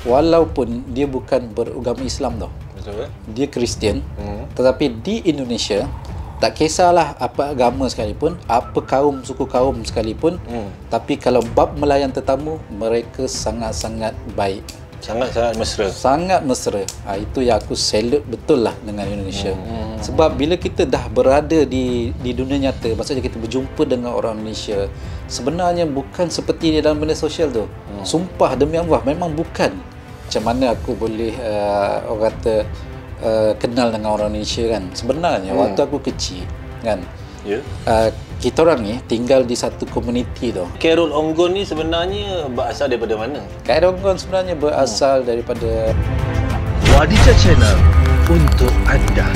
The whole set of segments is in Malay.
walaupun dia bukan beragama Islam tau. Betul. Dia Kristian, tetapi di Indonesia tak kisahlah apa agama sekalipun, apa kaum, suku kaum sekalipun, tapi kalau bab melayan tetamu, mereka sangat-sangat baik. Sangat-sangat mesra. Sangat mesra. Itu yang aku salute betul lah dengan Indonesia. Sebab bila kita dah berada di dunia nyata, maksudnya kita berjumpa dengan orang Malaysia, sebenarnya bukan seperti di dalam media sosial tu. Sumpah demi Allah, memang bukan. Macam mana aku boleh orang kata kenal dengan orang Indonesia kan. Sebenarnya waktu aku kecil kan, kita orang ni tinggal di satu komuniti tu. Khairul Onggon ni sebenarnya berasal daripada mana? Khairul Onggon sebenarnya berasal daripada Wadija Channel untuk anda.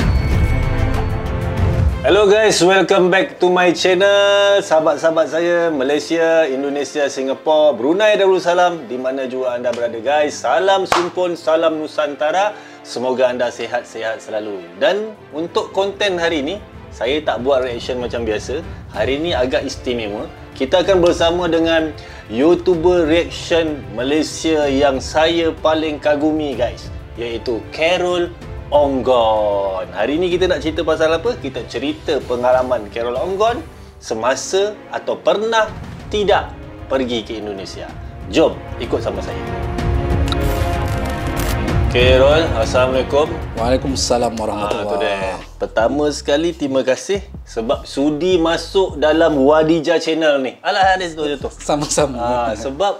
Hello guys, welcome back to my channel. Sahabat-sahabat saya, Malaysia, Indonesia, Singapura, Brunei Darussalam, di mana juga anda berada guys. Salam Sumpun, salam Nusantara. Semoga anda sihat-sihat selalu. Dan untuk konten hari ini, saya tak buat reaction macam biasa. Hari ini agak istimewa. Kita akan bersama dengan YouTuber reaction Malaysia yang saya paling kagumi guys, iaitu Khairul Onggon. Hari ini kita nak cerita pasal apa? Kita cerita pengalaman Khairul Onggon semasa atau pernah tidak pergi ke Indonesia. Jom ikut sama saya. Khairul, Assalamualaikum. Waalaikumsalam warahmatullahi. Pertama sekali terima kasih sebab sudi masuk dalam Wadija Channel ni. Alah hadis tu je tu. Sama-sama. Sebab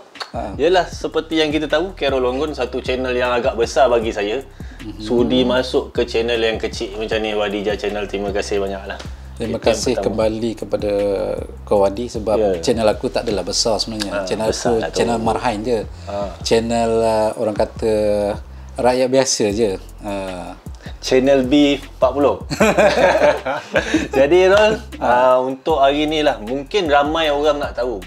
yalah, seperti yang kita tahu, Khairul Onggon satu channel yang agak besar bagi saya. Sudi masuk ke channel yang kecil macam ni, Wadija Channel. Terima kasih banyaklah. Terima kasih kembali kepada Kau Wadi sebab channel aku tak adalah besar sebenarnya. Channel aku channel marhain je. Channel orang kata rakyat biasa je. Channel B40. Jadi Rol, untuk hari ni lah, mungkin ramai orang nak tahu.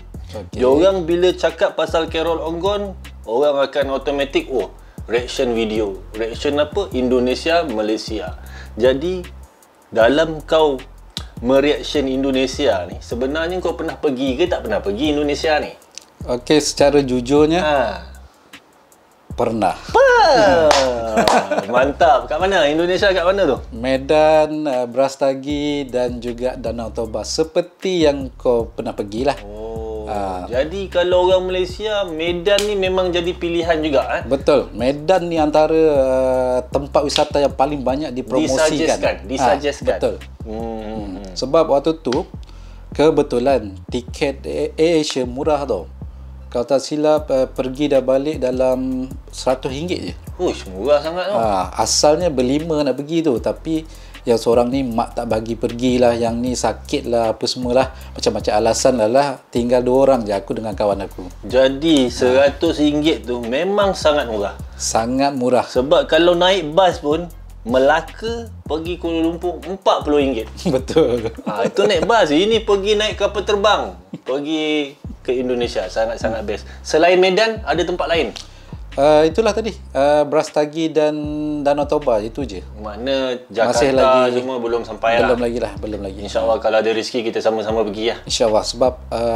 Diorang bila cakap pasal Khairul Onggon, orang akan automatik, reaction video. Reaction apa? Indonesia, Malaysia. Jadi dalam kau mereaction Indonesia ni, sebenarnya kau pernah pergi ke tak pernah pergi Indonesia ni? Okey, secara jujurnya pernah. Mantap. Kat mana? Indonesia kat mana tu? Medan, Brastagi dan juga Danau Toba. Seperti yang kau pernah pergilah. Jadi kalau orang Malaysia, Medan ni memang jadi pilihan juga Betul. Medan ni antara tempat wisata yang paling banyak dipromosikan. Disuggestkan. Betul. Sebab waktu tu kebetulan tiket AirAsia murah tau. Kalau tak silap pergi dah balik dalam RM100 je. Murah sangat tau. Asalnya berlima nak pergi tu, tapi yang seorang ni mak tak bagi pergilah, yang ni sakit lah, apa semualah, macam-macam alasan lah. Tinggal 2 orang je, aku dengan kawan aku. Jadi RM100 tu memang sangat murah. Sangat murah. Sebab kalau naik bas pun, Melaka pergi Kuala Lumpur RM40. Betul. Itu naik bas. Ini pergi naik kapal terbang, pergi ke Indonesia. Sangat-sangat best. Selain Medan, ada tempat lain? Itulah tadi, Brastagi dan Danau Toba, itu je. Mana Jakarta masih lagi, semua belum sampai belum lah. Belum lagi. InsyaAllah kalau ada rezeki kita sama-sama pergi lah. InsyaAllah. Sebab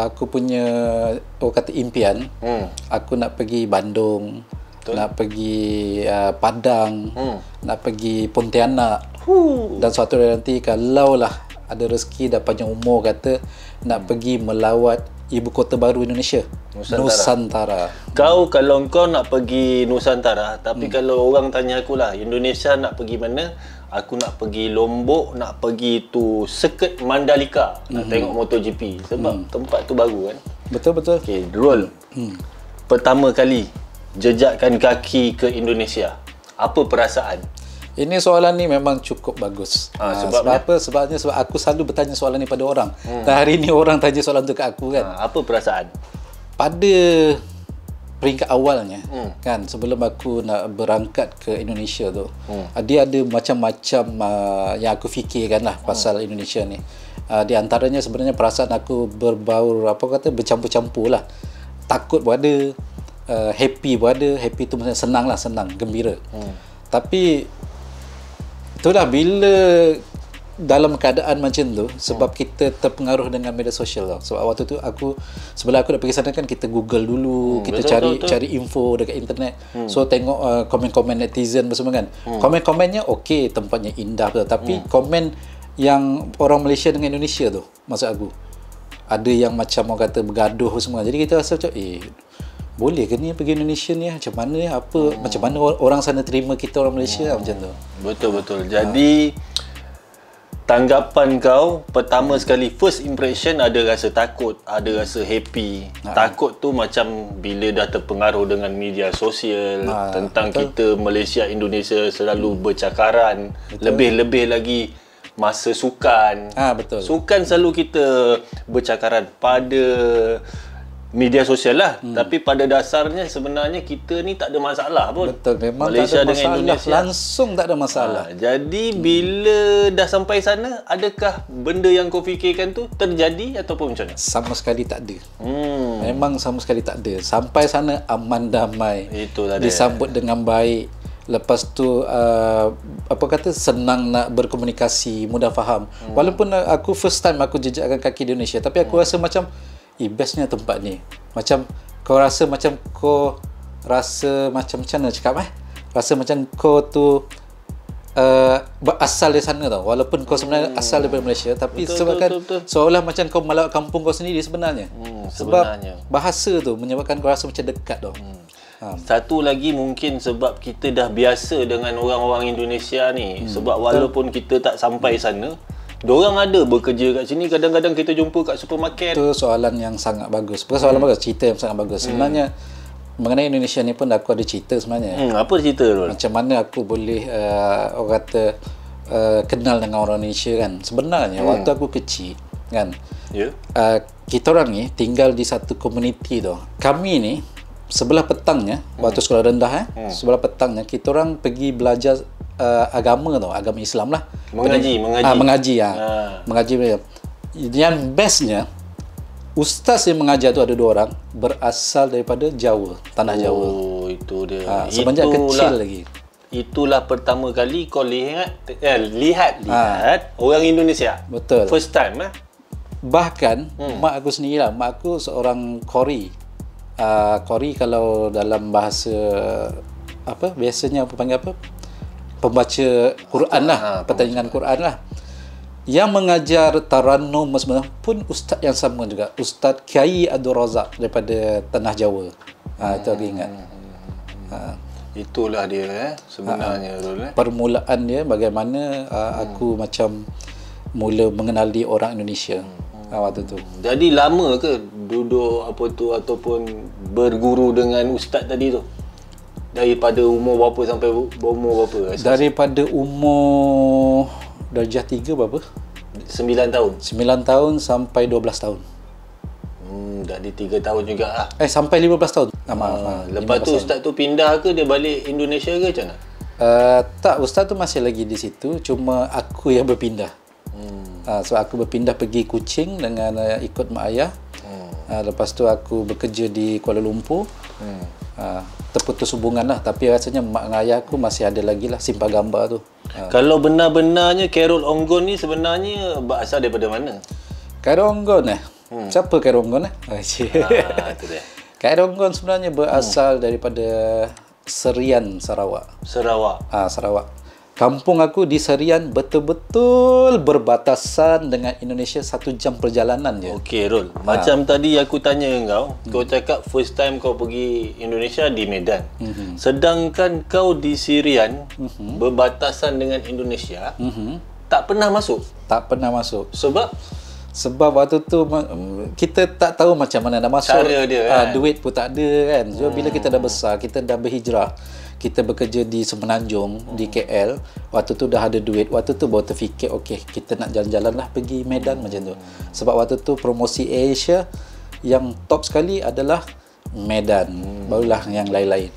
aku punya orang kata impian, aku nak pergi Bandung. Betul. Nak pergi Padang, nak pergi Pontianak. Dan suatu hari nanti kalau lah ada rezeki dah panjang umur kata, nak pergi melawat ibu kota baru Indonesia, Nusantara. Kalau kau nak pergi Nusantara, tapi kalau orang tanya aku lah, Indonesia nak pergi mana? Aku nak pergi Lombok, nak pergi tu Circuit Mandalika, nak tengok MotoGP. Sebab tempat tu baru kan. Betul-betul. Okay, Rol. Pertama kali jejakkan kaki ke Indonesia, apa perasaan? Ini soalan ni memang cukup bagus. Sebab apa? Sebab aku selalu bertanya soalan ni pada orang. Dan hari ni orang tanya soalan tu kat aku kan. Apa perasaan? Pada peringkat awalnya kan, sebelum aku nak berangkat ke Indonesia tu, dia ada macam-macam yang aku fikirkan lah pasal Indonesia ni. Di antaranya sebenarnya perasaan aku berbaur, bercampur-campur lah. Takut pun ada, happy pun ada. Happy tu maksudnya senang lah, senang, gembira. Tapi itulah, bila dalam keadaan macam tu sebab kita terpengaruh dengan media sosial tau. Sebab waktu tu sebelum aku nak pergi sana kan kita Google dulu, kita cari info dekat internet. So tengok komen-komen netizen semua kan. Komen-komennya okey, tempatnya indah betul, tapi komen yang orang Malaysia dengan Indonesia tu, maksud aku, ada yang macam orang kata bergaduh semua. Jadi kita rasa macam boleh ke ni pergi Indonesia ni, macam mana ni, macam mana orang sana terima kita orang Malaysia macam tu. Betul. Jadi tanggapan kau pertama sekali, first impression, ada rasa takut, ada rasa happy. Takut tu macam bila dah terpengaruh dengan media sosial tentang kita Malaysia Indonesia selalu bercakaran. Lebih-lebih lagi masa sukan. Betul. Sukan selalu kita bercakaran pada media sosial lah. Tapi pada dasarnya sebenarnya kita ni tak ada masalah pun. Betul, memang Malaysia tak ada dengan masalah. Indonesia Langsung tak ada masalah. Jadi bila dah sampai sana, adakah benda yang kau fikirkan tu terjadi ataupun macam mana? Sama sekali tak ada. Memang sama sekali tak ada. Sampai sana aman damai. Itulah dia. Disambut dengan baik. Lepas tu senang nak berkomunikasi, mudah faham. Walaupun aku first time aku jejakkan kaki di Indonesia, tapi aku rasa macam bestnya tempat ni. Macam kau rasa macam macam mana cakap rasa macam kau tu berasal dari sana tau. Walaupun kau sebenarnya asal daripada Malaysia, tapi sebabkan seolah macam kau melawat kampung kau sendiri sebenarnya. Sebab bahasa tu menyebabkan kau rasa macam dekat tau. Satu lagi mungkin sebab kita dah biasa dengan orang-orang Indonesia ni. Sebab walaupun kita tak sampai sana, diorang ada bekerja kat sini. Kadang-kadang kita jumpa kat supermarket. Itu soalan yang sangat bagus. Bukan soalan bagus, cerita yang sangat bagus. Sebenarnya mengenai Indonesia ni pun aku ada cerita sebenarnya. Apa cerita tu? Macam mana aku boleh orang kata kenal dengan orang Indonesia kan. Sebenarnya waktu aku kecil kan, kita orang ni tinggal di satu komuniti tu. Kami ni sebelah petangnya, waktu sekolah rendah sebelah petangnya kita orang pergi belajar agama tau, agama Islam lah. Mengaji. Yang bestnya, ustaz yang mengajar tu ada 2 orang berasal daripada Jawa, tanah Jawa. Oh, itu dia. Semenjak kecil lagi. Itulah pertama kali kau lihat orang Indonesia. Betul. First time Bahkan mak aku sendiri lah, mak aku seorang qori. Qori kalau dalam bahasa biasanya panggil pembaca Quran lah, pertandingan Quran lah. Yang mengajar Tarannum sebenarnya pun ustaz yang sama juga, Ustaz Kiai Abdul Razak daripada tanah Jawa. Itu aku ingat. Itulah dia sebenarnya permulaan dia bagaimana aku macam mula mengenali orang Indonesia waktu tu. Jadi lama ke duduk ataupun berguru dengan ustaz tadi tu? Daripada umur berapa sampai umur berapa? Daripada umur darjah 3 berapa? 9 tahun. 9 tahun sampai 12 tahun. Jadi 3 tahun juga lah. Sampai 15 tahun. Lepas tu ustaz tu pindah ke dia balik Indonesia ke macam mana? Tak, ustaz tu masih lagi di situ, cuma aku yang berpindah. So aku berpindah pergi Kuching dengan ikut mak ayah. Lepas tu aku bekerja di Kuala Lumpur. Terputus hubungan lah, tapi rasanya mak dengan ayah aku masih ada lagi lah simpang gambar tu. Kalau benar-benarnya Khairul Onggon ni sebenarnya berasal daripada mana? Khairul Onggon siapa Khairul Onggon itu dia. Khairul Onggon sebenarnya berasal daripada Serian, Sarawak. Sarawak. Kampung aku di Serian betul-betul berbatasan dengan Indonesia 1 jam perjalanan je. Okey, Rul. Macam tadi aku tanya kau cakap first time kau pergi Indonesia di Medan. Sedangkan kau di Serian berbatasan dengan Indonesia, tak pernah masuk? Tak pernah masuk. Sebab waktu tu kita tak tahu macam mana nak masuk. Cara dia duit pun tak ada kan. So bila kita dah besar, kita dah berhijrah, kita bekerja di Semenanjung, di KL. Waktu tu dah ada duit. Waktu tu baru terfikir, okey, kita nak jalan-jalan lah pergi Medan macam tu. Sebab waktu tu promosi Asia yang top sekali adalah Medan. Barulah yang lain-lain.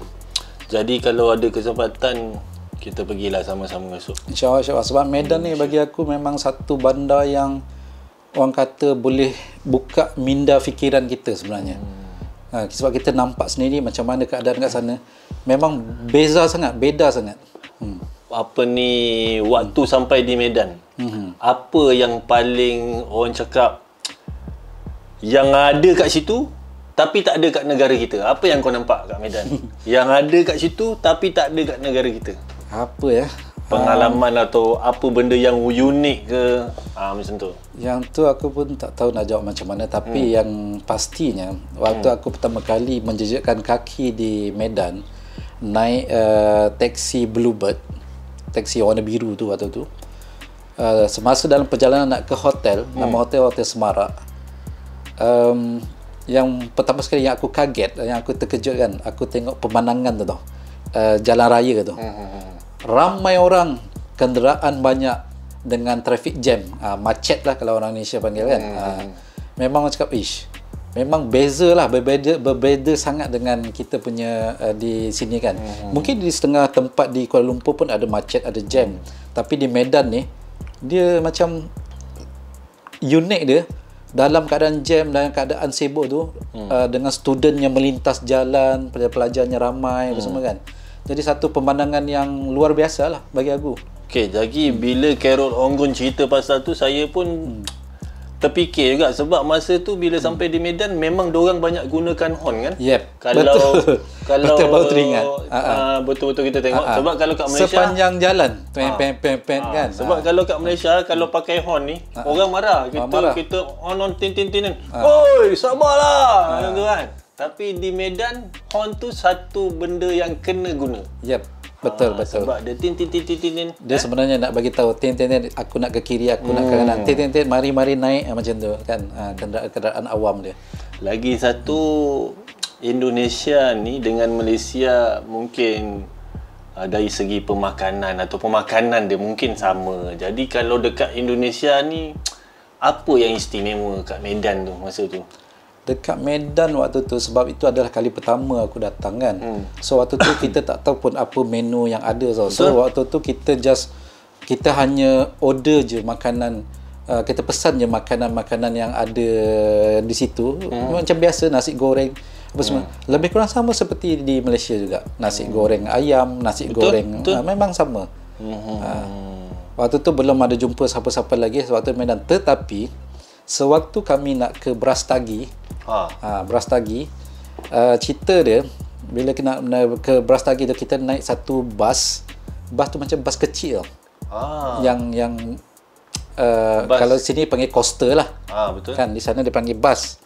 Jadi kalau ada kesempatan, kita pergilah sama-sama esok. InsyaAllah. Sebab Medan ni bagi aku memang satu bandar yang orang kata boleh buka minda fikiran kita sebenarnya. Sebab kita nampak sendiri macam mana keadaan kat sana. Memang beda sangat. waktu sampai di Medan. Apa yang paling orang cakap yang ada kat situ tapi tak ada kat negara kita? Apa yang kau nampak kat Medan? Yang ada kat situ tapi tak ada kat negara kita? Apa ya? Pengalaman atau apa benda yang unik ke? Macam tu. Yang tu aku pun tak tahu nak jawab macam mana, tapi yang pastinya waktu aku pertama kali menjejakkan kaki di Medan, naik taksi Bluebird, taksi warna biru tu waktu tu. Semasa dalam perjalanan nak ke hotel, nama Hotel Semarak. Yang pertama sekali yang aku kaget, yang aku terkejut kan, aku tengok pemandangan tu tau. Jalan raya tu. Ramai orang, kenderaan banyak dengan traffic jam. Macet lah kalau orang Malaysia panggil kan. Memang orang cakap, memang beza lah, berbeza sangat dengan kita punya di sini kan. Mungkin di setengah tempat di Kuala Lumpur pun ada macet, ada jam. Tapi di Medan ni, dia macam unik dia. Dalam keadaan jam, dalam keadaan sibuk tu, dengan student yang melintas jalan, pelajar-pelajarnya ramai, semua kan. Jadi satu pemandangan yang luar biasa lah bagi aku. Okey, jadi bila Carol Onggon cerita pasal tu, saya pun terfikir juga, sebab masa tu bila sampai di Medan memang diorang banyak gunakan horn kan. Betul. Kalau betul, baru teringat. Betul-betul kita tengok. Sebab kalau kat Malaysia sepanjang jalan pen kan. Sebab kalau kat Malaysia kalau pakai horn ni orang marah. Kita on tin. Oi, sabarlah. Macam tu kan. Tapi di Medan horn tu satu benda yang kena guna. Betul. Sebab dia tin. Dia sebenarnya nak bagi tahu tin, aku nak ke kiri, aku nak ke kanan. Tin, mari naik macam tu kan. Kenderaan awam dia. Lagi satu, Indonesia ni dengan Malaysia mungkin dari segi pemakanan atau pemakanan dia mungkin sama. Jadi kalau dekat Indonesia ni, apa yang istimewa kat Medan tu masa tu? Dekat Medan waktu tu, sebab itu adalah kali pertama aku datang kan. So waktu tu kita tak tahu pun apa menu yang ada tau. So waktu tu kita hanya order je makanan, kita pesan je makanan-makanan yang ada di situ. Macam biasa, nasi goreng apa semua. Lebih kurang sama seperti di Malaysia juga. Nasi goreng ayam, nasi goreng memang sama. Waktu tu belum ada jumpa siapa-siapa lagi waktu Medan. Tetapi sewaktu kami nak ke Brastagi, Brastagi, cerita dia bila kena ke Brastagi tu, kita naik satu bus tu macam bus kecil. Yang kalau sini panggil coaster lah. Betul. Kan di sana dia panggil bus.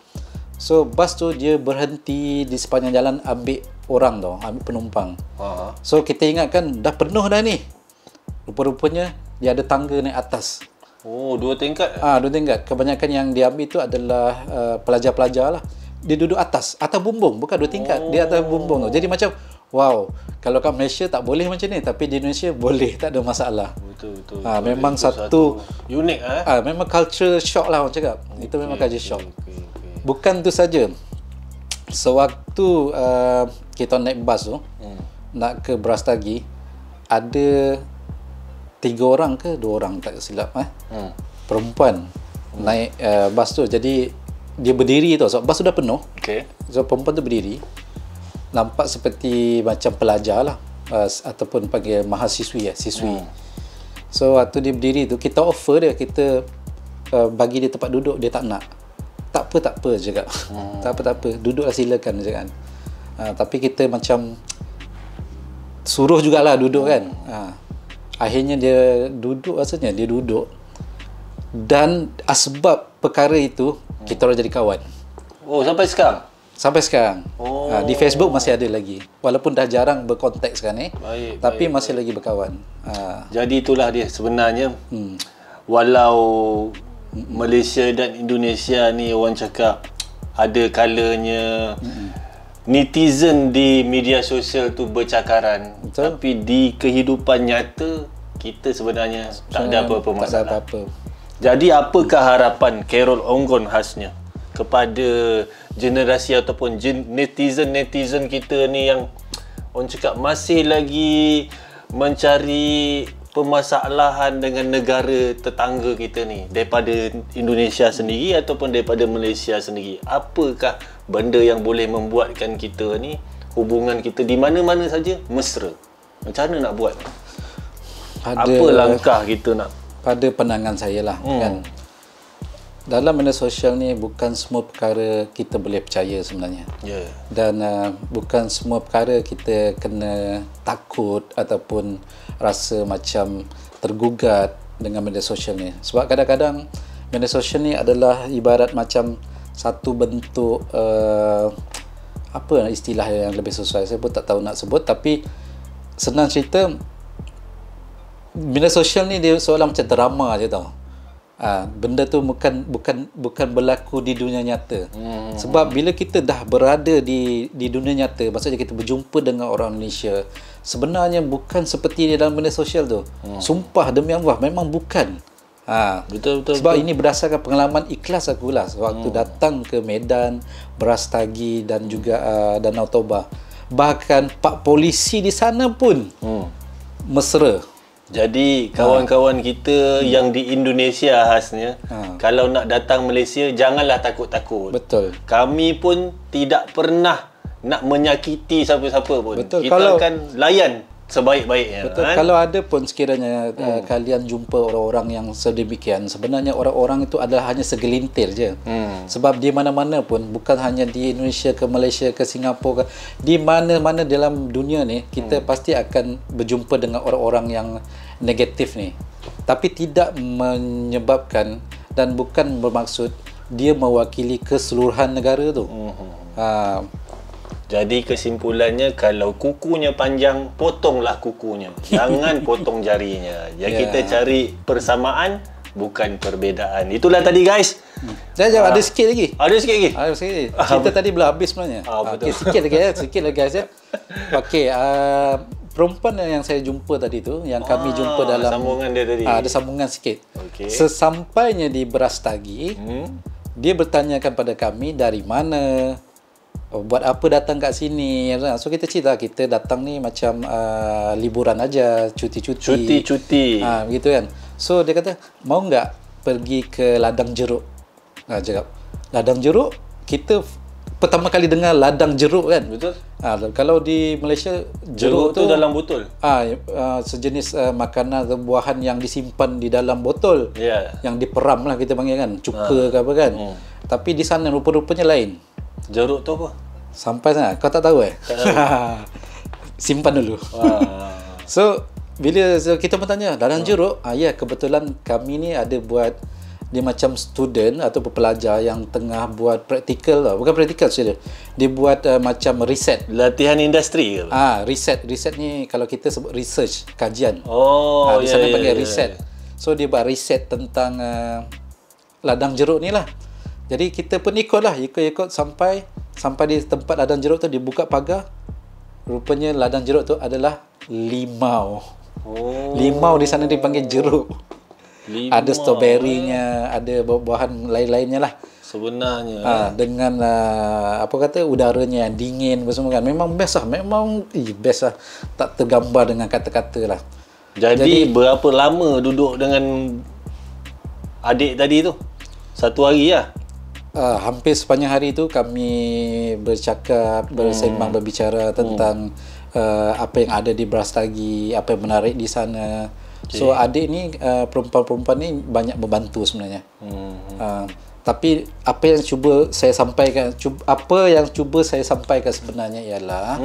So bus tu dia berhenti di sepanjang jalan ambil orang tau, ambil penumpang. So kita ingat kan dah penuh dah ni. Rupa-rupanya dia ada tangga naik atas. Oh, 2 tingkat? 2 tingkat. Kebanyakan yang diambil tu adalah pelajar-pelajar lah. Dia duduk atas bumbung, bukan 2 tingkat. Dia atas bumbung tu. Jadi macam, wow, kalau kat Malaysia tak boleh macam ni, tapi di Indonesia boleh, tak ada masalah. Betul. Memang satu unik memang culture shock lah orang cakap. Itu memang culture shock. Bukan tu saja. Sewaktu kita naik bas tu, nak ke Brastagi, ada 3 orang ke 2 orang tak silap perempuan naik bas tu. Jadi dia berdiri tau, sebab bas sudah penuh. So perempuan tu berdiri, nampak seperti macam pelajar lah, ataupun panggil mahasiswi siswi. So waktu dia berdiri tu, kita offer dia, kita bagi dia tempat duduk, dia tak nak. Tak apa cakap. Tak apa, duduklah silakan cakap. Tapi kita macam suruh jugalah duduk kan. Akhirnya dia duduk, rasanya dia duduk. Dan asbab perkara itu, kita orang jadi kawan. Oh, sampai sekarang? Sampai sekarang. Di Facebook masih ada lagi. Walaupun dah jarang berkontak sekarang tapi masih lagi berkawan. Jadi itulah dia sebenarnya. Walau Malaysia dan Indonesia ni orang cakap ada kalanya netizen di media sosial tu bercakaran. Tapi di kehidupan nyata kita sebenarnya tak ada apa-apa masalah. Jadi apakah harapan Carol Onggon khasnya kepada generasi ataupun netizen kita ni yang orang cakap masih lagi mencari permasalahan dengan negara tetangga kita ni, daripada Indonesia sendiri ataupun daripada Malaysia sendiri? Apakah benda yang boleh membuatkan kita ni, hubungan kita di mana-mana saja mesra? Macam mana nak buat? Apa langkah kita nak? Pada pandangan saya lah kan, dalam media sosial ni bukan semua perkara kita boleh percaya sebenarnya. Dan bukan semua perkara kita kena takut ataupun rasa macam tergugat dengan media sosial ni. Sebab kadang-kadang media sosial ni adalah ibarat macam satu bentuk apa istilah yang lebih sesuai, saya pun tak tahu nak sebut, tapi senang cerita, media sosial ni dia seolah macam drama je tau. Benda tu bukan berlaku di dunia nyata. Sebab bila kita dah berada di dunia nyata, maksudnya kita berjumpa dengan orang Malaysia, sebenarnya bukan seperti di dalam media sosial tu. Sumpah demi Allah memang bukan. Betul. Sebab ini berdasarkan pengalaman ikhlas aku lah waktu datang ke Medan, Brastagi dan juga Danau Toba. Bahkan pak polisi di sana pun mesra. Jadi kawan-kawan kita yang di Indonesia khasnya, kalau nak datang Malaysia janganlah takut-takut. Betul. Kami pun tidak pernah nak menyakiti siapa-siapa pun. Betul. Kita akan layan sebaik-baiknya. Betul. Kan? Kalau ada pun sekiranya kalian jumpa orang-orang yang sedemikian, sebenarnya orang-orang itu adalah hanya segelintir je. Sebab di mana-mana pun, bukan hanya di Indonesia ke Malaysia ke Singapura ke, di mana-mana dalam dunia ni kita pasti akan berjumpa dengan orang-orang yang negatif ni. Tapi tidak menyebabkan dan bukan bermaksud dia mewakili keseluruhan negara tu. Jadi kesimpulannya, kalau kukunya panjang, potonglah kukunya. Jangan potong jarinya. Kita cari persamaan, bukan perbezaan. Itulah tadi guys. Ada sikit lagi. Ada sikit lagi? Ada sikit lagi. Cerita tadi belum habis sebenarnya. Okay, sikit lagi ya. Sikit lagi guys ya. Okey, perempuan yang saya jumpa tadi tu, yang kami jumpa dalam sambungan dia tadi. Ada sambungan sikit. Okay. Sesampainya di Brastagi, dia bertanyakan pada kami dari mana, buat apa datang kat sini. So kita cerita kita datang ni macam liburan aja, cuti-cuti. Begitu kan. So dia kata, mau enggak pergi ke ladang jeruk? Cakap, ladang jeruk, kita pertama kali dengar ladang jeruk kan. Betul. Kalau di Malaysia jeruk tu dalam botol. Sejenis makanan atau buahan yang disimpan di dalam botol. Yang diperam lah kita panggil kan, cuka ke apa kan. Tapi di sana rupa-rupanya lain. Jeruk tu apa? Sampai sana kau tak tahu Tak tahu. Simpan dulu. So bila kita bertanya ladang jeruk, ya kebetulan kami ni ada buat, dia macam student atau pelajar yang tengah buat praktikal lah. Bukan praktikal saja. Dia buat macam riset. Latihan industri ke? Riset ni kalau kita sebut research, kajian. Di Ya, sana panggil riset. So dia buat riset tentang ladang jeruk ni lah. Jadi kita pun ikut sampai di tempat ladang jeruk tu, dibuka pagar. Rupanya ladang jeruk tu adalah limau. Limau di sana dipanggil jeruk. Limau, ada stroberinya, ada buah-buahan lain-lainnya lah. Sebenarnya dengan udaranya yang dingin semua kan. Memang best lah. Memang best lah. Tak tergambar dengan kata-kata lah. Jadi berapa lama duduk dengan adik tadi tu? Satu hari lah? Hampir sepanjang hari tu kami bercakap, bersembang, berbicara tentang apa yang ada di Brastagi, apa yang menarik di sana. So adik ni, perempuan-perempuan ni banyak membantu sebenarnya. Tapi apa yang cuba saya sampaikan sebenarnya ialah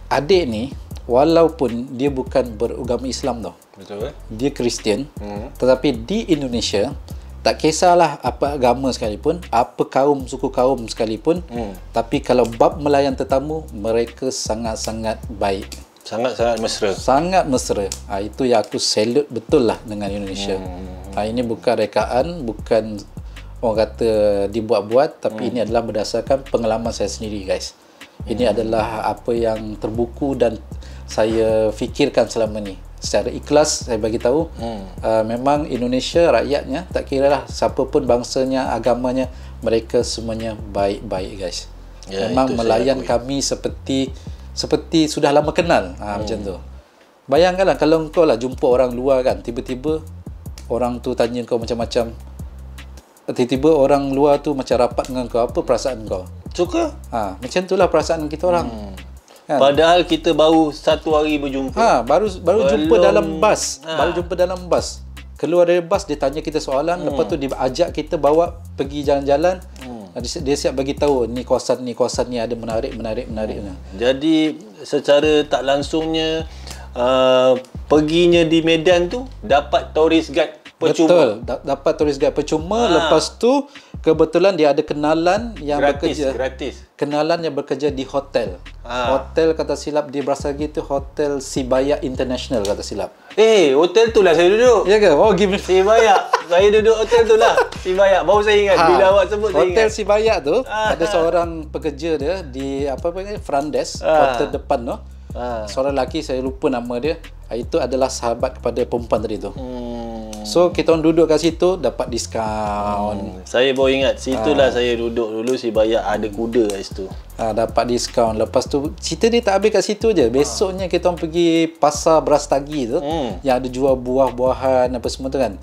adik ni walaupun dia bukan beragama Islam tau. Betul. Dia Kristian, tetapi di Indonesia tak kisahlah apa agama sekalipun, apa kaum, suku kaum sekalipun, tapi kalau bab melayan tetamu, mereka sangat-sangat baik. Sangat-sangat mesra. Sangat mesra. Itu yang aku salute betul lah dengan Indonesia. Ini bukan rekaan, bukan orang kata dibuat-buat, tapi ini adalah berdasarkan pengalaman saya sendiri guys. Ini adalah apa yang terbuku dan saya fikirkan selama ni. Secara ikhlas saya bagi tahu, memang Indonesia rakyatnya, tak kiralah siapa pun bangsanya, agamanya, mereka semuanya baik-baik guys. Memang melayan kami seperti sudah lama kenal. Macam tu. Bayangkanlah kalau engkau lah jumpa orang luar kan, tiba-tiba orang tu tanya kau macam-macam, tiba-tiba orang luar tu macam rapat dengan kau, apa perasaan kau? Suka? Macam itulah perasaan kita orang. Kan? Padahal kita baru satu hari berjumpa. Baru jumpa dalam bas. Baru jumpa dalam bas. Keluar dari bas, dia tanya kita soalan, lepas tu dia ajak kita bawa pergi jalan-jalan. Dia siap bagi tahu ni kawasan ni ada menarik. Jadi secara tak langsungnya perginya di Medan tu dapat tourist guide percuma. Betul, dapat tourist guide percuma. Lepas tu kebetulan dia ada kenalan yang gratis. Kenalan yang bekerja di hotel. Hotel kata silap dia berasal gitu, Hotel Sibaya International kata silap. Hotel tu lah saya duduk. Ya ke? Oh, give me Sibaya. Saya duduk hotel tu lah. Sibaya. Baru saya ingat. Bila awak sebut saya ingat. Hotel Sibaya tu ada seorang pekerja dia di front desk, hotel depan tu. Seorang lelaki, saya lupa nama dia. Itu adalah sahabat kepada perempuan tadi tu. So kita orang duduk kat situ dapat diskaun. Saya baru ingat situlah saya duduk dulu Sibaya, ada kuda kat situ. Dapat diskaun. Lepas tu cerita dia tak habis kat situ je. Besoknya kita orang pergi pasar Brastagi tu yang ada jual buah-buahan apa semua tu kan.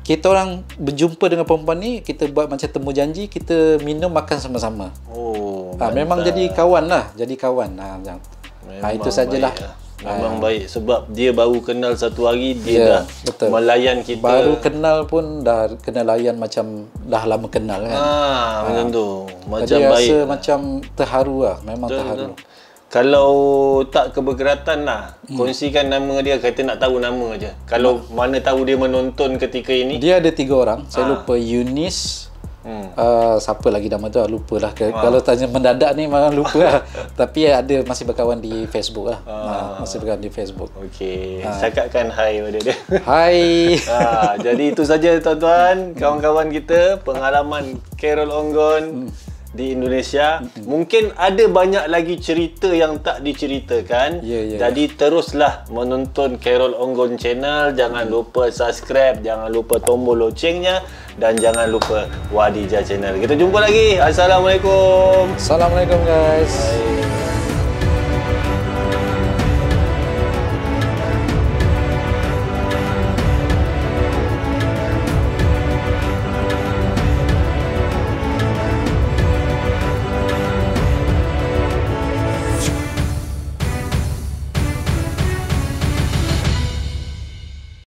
Kita orang berjumpa dengan perempuan ni, kita buat macam temu janji, kita minum makan sama-sama. Memang jadi kawan lah, itu sajalah. Memang baik sebab dia baru kenal satu hari dia dah melayan kita. Baru kenal pun dah kena layan macam dah lama kenal kan. Macam tu. Macam jadi baik. Rasa macam terharu lah, memang terharu. Kalau tak keberatan lah, kongsikan nama dia, kata nak tahu nama je. Kalau mana tahu dia menonton ketika ini. Dia ada 3 orang, saya lupa Eunice. Siapa lagi nama tu, lupa lah. Kalau tanya mendadak ni memang lupa lah. Tapi ada, masih berkawan di Facebook lah. Masih berkawan di Facebook. Okey, cakapkan hai pada dia. Hai. Jadi itu saja tuan-tuan, kawan-kawan kita, pengalaman Khairul Onggon di Indonesia. Mungkin ada banyak lagi cerita yang tak diceritakan. Jadi teruslah menonton Khairul Onggon channel. Jangan lupa subscribe, jangan lupa tombol locengnya, dan jangan lupa Wadijah channel. Kita jumpa lagi. Assalamualaikum. Assalamualaikum guys. Bye.